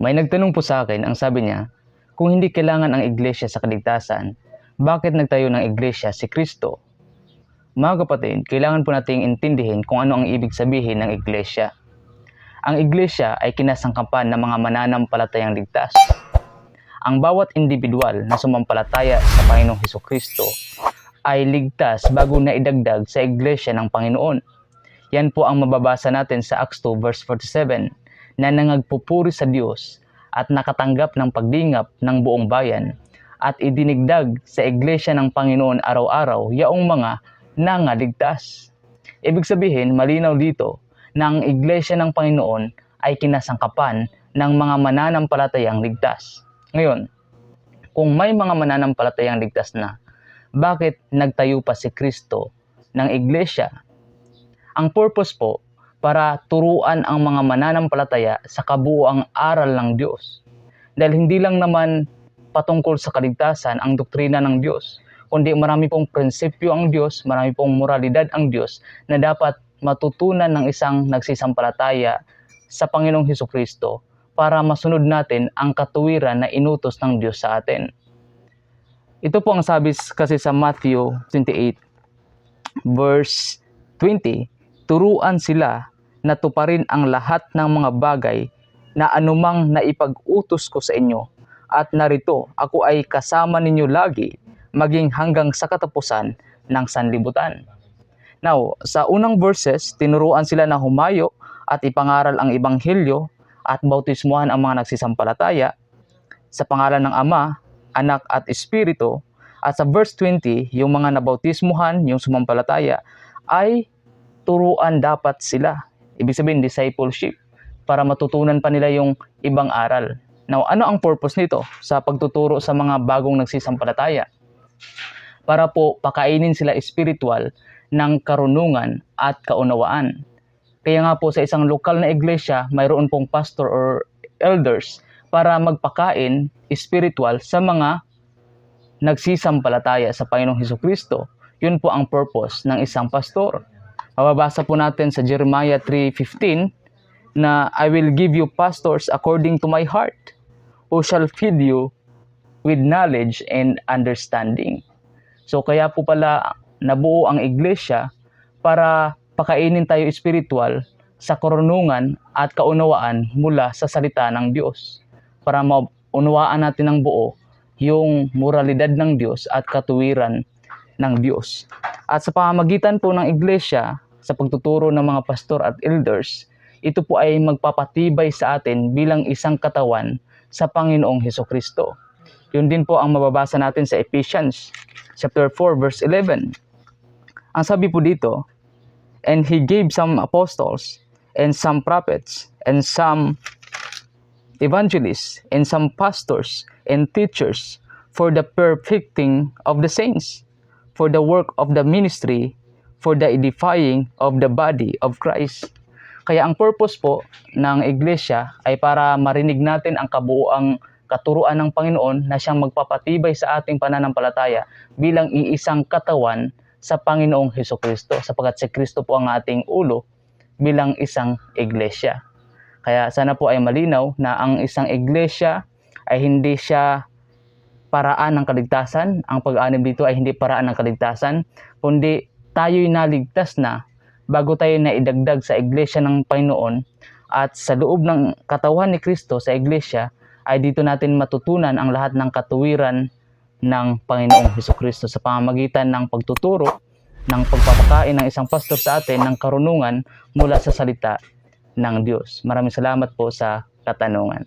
May nagtanong po sa akin, ang sabi niya, kung hindi kailangan ang iglesia sa kaligtasan, bakit nagtayo ng iglesia si Kristo? Mga kapatid, kailangan po nating intindihin kung ano ang ibig sabihin ng iglesia. Ang iglesia ay kinasangkapan ng mga mananampalatayang ligtas. Ang bawat individual na sumampalataya sa Panginoong Hesukristo ay ligtas bago na idagdag sa iglesia ng Panginoon. Yan po ang mababasa natin sa Acts 2 verse 47 na nangagpupuri sa Diyos at nakatanggap ng pagdingap ng buong bayan at idinigdag sa iglesia ng Panginoon araw-araw yaong mga nangaligtas. Ibig sabihin, malinaw dito na ang iglesia ng Panginoon ay kinasangkapan ng mga mananampalatayang ligtas. Ngayon, kung may mga mananampalatayang ligtas na, bakit nagtayo pa si Kristo ng iglesia? Ang purpose po, para turuan ang mga mananampalataya sa kabuuang aral ng Diyos. Dahil hindi lang naman patungkol sa kaligtasan ang doktrina ng Diyos, kundi marami pong prinsipyo ang Diyos, marami pong moralidad ang Diyos na dapat matutunan ng isang nagsisampalataya sa Panginoong Hesukristo para masunod natin ang katuwiran na inutos ng Diyos sa atin. Ito po ang sabi kasi sa Matthew 28 verse 20, turuan sila na tuparin ang lahat ng mga bagay na anumang naipag-utos ko sa inyo, at narito ako ay kasama ninyo lagi maging hanggang sa katapusan ng sanlibutan. Now, sa unang verses, tinuruan sila na humayo at ipangaral ang ebanghelyo at bautismuhan ang mga nagsisampalataya sa pangalan ng Ama, Anak at Espiritu. At sa verse 20, yung mga nabautismuhan, yung sumampalataya, ay turuan dapat sila. Ibig sabihin, discipleship, para matutunan pa nila yung ibang aral. Now, ano ang purpose nito sa pagtuturo sa mga bagong nagsisampalataya? Para po pakainin sila spiritual ng karunungan at kaunawaan. Kaya nga po sa isang lokal na iglesia, mayroon pong pastor or elders para magpakain spiritual sa mga nagsisampalataya sa Panginoong Hesukristo. Yun po ang purpose ng isang pastor. Mababasa po natin sa Jeremiah 3:15 na I will give you pastors according to my heart, who shall feed you with knowledge and understanding. So kaya po pala nabuo ang iglesia para pakainin tayo spiritual sa karunungan at kaunawaan mula sa salita ng Diyos. Para maunawaan natin ng buo yung moralidad ng Diyos at katuwiran ng Diyos. At sa pamamagitan po ng iglesia, sa pagtuturo ng mga pastor at elders, ito po ay magpapatibay sa atin bilang isang katawan sa Panginoong Hesukristo. Yun din po ang mababasa natin sa Ephesians chapter 4 verse 11. Ang sabi po dito, and He gave some apostles, and some prophets, and some evangelists, and some pastors, and teachers, for the perfecting of the saints, for the work of the ministry, for the edifying of the body of Christ. Kaya ang purpose po ng iglesia ay para marinig natin ang kabuuang katuruan ng Panginoon na siyang magpapatibay sa ating pananampalataya bilang iisang katawan sa Panginoong Hesukristo, sapagkat si Kristo po ang ating ulo bilang isang iglesia. Kaya sana po ay malinaw na ang isang iglesia ay hindi siya paraan ng kaligtasan. Ang pag-aanib dito ay hindi paraan ng kaligtasan, kundi tayo'y naligtas na bago tayo na idagdag sa iglesia ng Panginoon, at sa loob ng katawan ni Kristo sa iglesia ay dito natin matutunan ang lahat ng katuwiran ng Panginoong Hesukristo sa pamamagitan ng pagtuturo, ng pagpapakain ng isang pastor sa atin ng karunungan mula sa salita ng Diyos. Maraming salamat po sa katanungan.